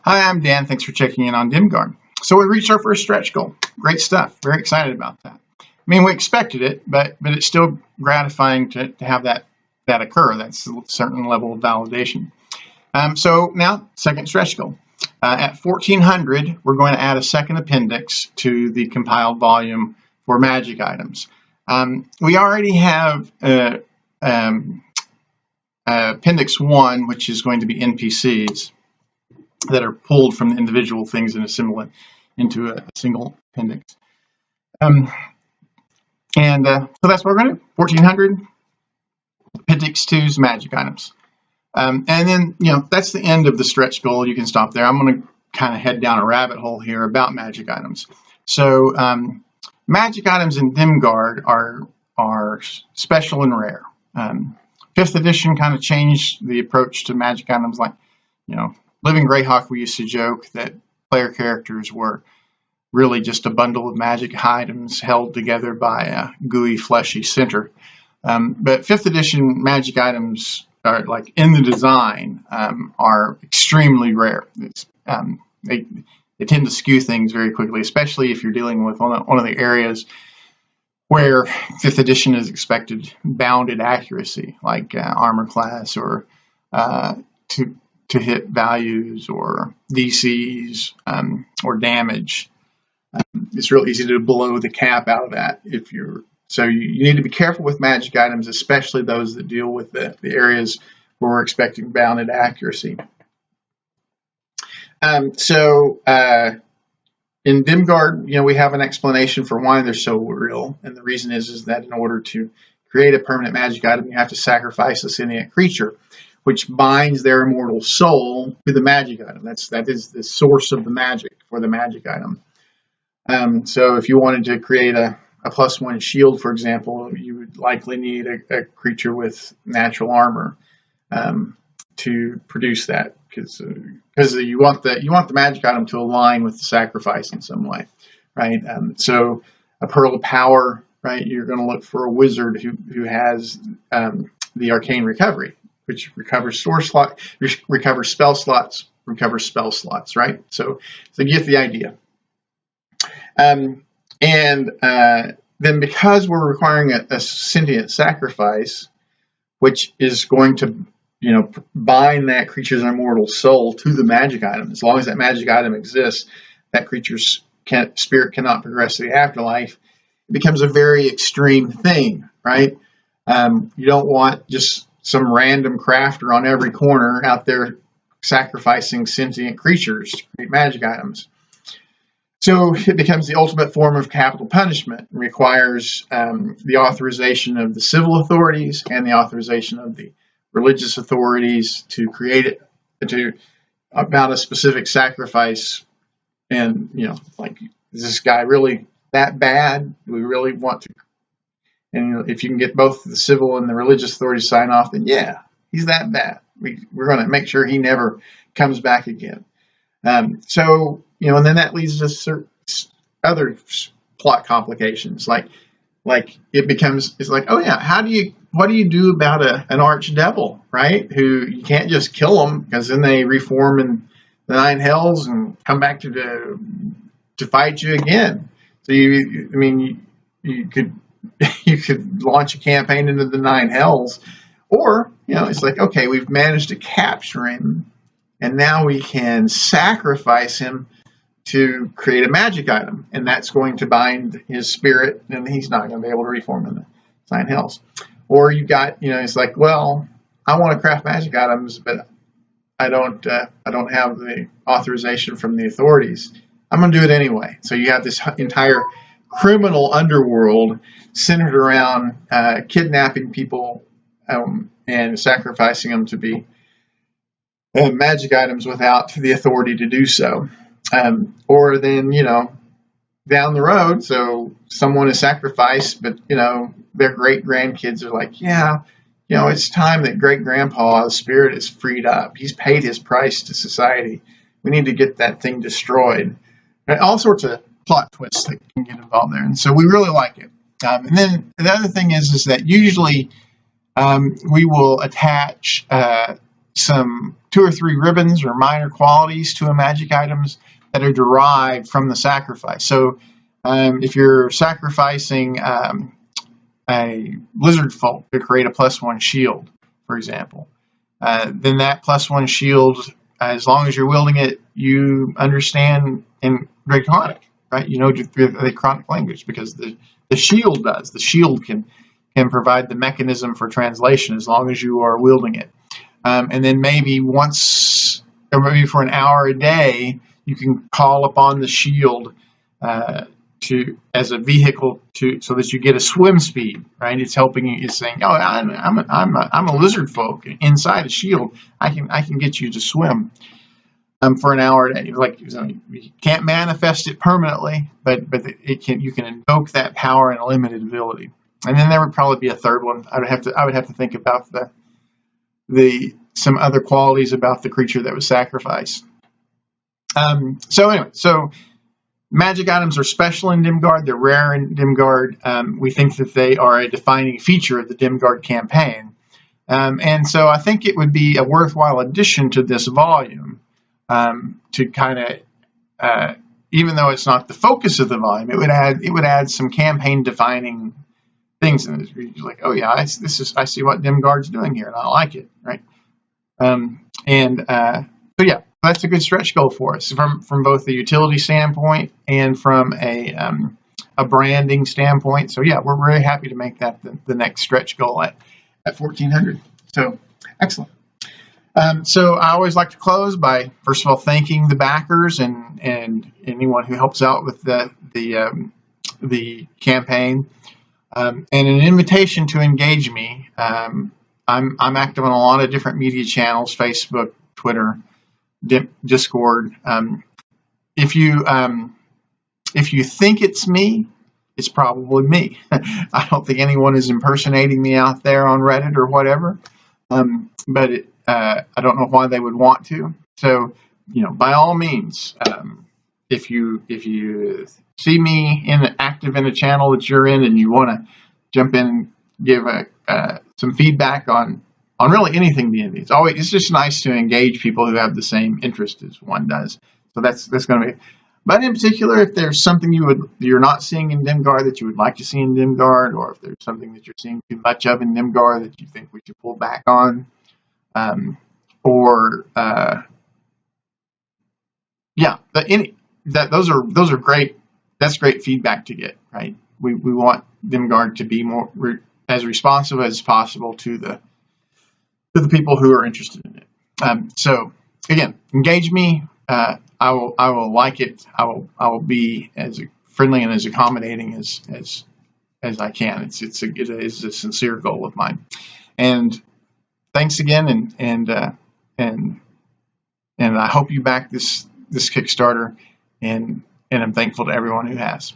Hi, I'm Dan. Thanks for checking in on Dimgaard. So we reached our first stretch goal. Great stuff. Very excited about that. I mean, we expected it, but it's still gratifying to have that occur. That's a certain level of validation. So now, second stretch goal. At 1400, we're going to add a second appendix to the compiled volume for magic items. We already have appendix 1, which is going to be NPCs that are pulled from the individual things and assembled into a single appendix. So that's what we're going to do. 1400, appendix 2's magic items. And then, that's the end of the stretch goal. You can stop there. I'm going to kind of head down a rabbit hole here about magic items. So magic items in Dimgaard are special and rare. 5th edition kind of changed the approach to magic items. Like, Living Greyhawk, we used to joke that player characters were really just a bundle of magic items held together by a gooey, fleshy center. But 5th edition magic items are, like, in the design, are extremely rare. They tend to skew things very quickly, especially if you're dealing with one of the areas where 5th edition is expected bounded accuracy, like armor class or to hit values or DCs or damage. It's real easy to blow the cap out of that so you need to be careful with magic items, especially those that deal with the areas where we're expecting bounded accuracy. In Dimgaard, we have an explanation for why they're so real, and the reason is that in order to create a permanent magic item, you have to sacrifice a sentient creature, which binds their immortal soul to the magic item. That is the source of the magic for the magic item. So if you wanted to create a +1 shield, for example, you would likely need a creature with natural armor to produce that, because you want the magic item to align with the sacrifice in some way, right? So a Pearl of Power, right? You're going to look for a wizard who has the Arcane Recovery, which recovers recovers spell slots, right? So you get the idea. Then because we're requiring a sentient sacrifice, which is going to, bind that creature's immortal soul to the magic item. As long as that magic item exists, that creature's spirit cannot progress to the afterlife. It becomes a very extreme thing, right? You don't want just some random crafter on every corner out there sacrificing sentient creatures to create magic items. So it becomes the ultimate form of capital punishment. It requires the authorization of the civil authorities and the authorization of the religious authorities to create it, about a specific sacrifice. And, like, is this guy really that bad? Do we really want to? And if you can get both the civil and the religious authorities to sign off, then yeah, he's that bad. We're going to make sure he never comes back again. And then that leads to certain other plot complications, like it's like, oh yeah, what do you do about an archdevil, right? Who you can't just kill them, because then they reform in the nine hells and come back to fight you again. So you could launch a campaign into the nine hells, or it's like, okay, we've managed to capture him, and now we can sacrifice him to create a magic item, and that's going to bind his spirit, and he's not going to be able to reform in the nine hells. Or you got, it's like, well, I want to craft magic items, but I don't have the authorization from the authorities. I'm going to do it anyway. So you have this entire criminal underworld centered around kidnapping people and sacrificing them to be magic items without the authority to do so. Or then, down the road, so someone is sacrificed, but, their great-grandkids are like, yeah, it's time that great-grandpa's spirit is freed up. He's paid his price to society. We need to get that thing destroyed. And all sorts of plot twists that can get involved there. And so we really like it. And then the other thing is that usually we will attach some 2 or 3 ribbons or minor qualities to a magic items that are derived from the sacrifice. So if you're sacrificing a lizard folk to create a +1 shield, for example, then that +1 shield, as long as you're wielding it, you understand in Draconic, right? You know the Chronic language, because the shield does. The shield can provide the mechanism for translation as long as you are wielding it. And then maybe once, or maybe for an hour a day, you can call upon the shield as a vehicle so that you get a swim speed, right? It's helping you. It's saying, "Oh, I'm a lizard folk inside a shield. I can get you to swim for an hour a day." Like, you can't manifest it permanently, but you can invoke that power in a limited ability. And then there would probably be a third one. I would have to think about some other qualities about the creature that was sacrificed. So magic items are special in Dimgaard. They're rare in Dimgaard. We think that they are a defining feature of the Dimgaard campaign. And so I think it would be a worthwhile addition to this volume to kind of, even though it's not the focus of the volume, it would add some campaign defining things. And you're like, oh yeah, I see what Dimgaard's doing here, and I like it, right? So yeah, that's a good stretch goal for us from both the utility standpoint and from a branding standpoint. So yeah, we're very happy to make that the next stretch goal at 1,400. So excellent. So I always like to close by, first of all, thanking the backers and anyone who helps out with the campaign, and an invitation to engage me. I'm active on a lot of different media channels: Facebook, Twitter, Discord. If you think it's me, it's probably me. I don't think anyone is impersonating me out there on Reddit or whatever. But I don't know why they would want to. So, by all means, if you see me active in a channel that you're in and you want to jump in and give some feedback on really anything D&D, it's just nice to engage people who have the same interest as one does. So that's going to be. But in particular, if there's something you're not seeing in Dimgaard that you would like to see in Dimgaard, or if there's something that you're seeing too much of in Dimgaard that you think we should pull back on, those are great. That's great feedback to get, right? We want Dimgaard to be more as responsive as possible to the people who are interested in it. So again, engage me. I will like it. I will be as friendly and as accommodating as I can. It is a sincere goal of mine. And thanks again, and I hope you back this Kickstarter, and I'm thankful to everyone who has.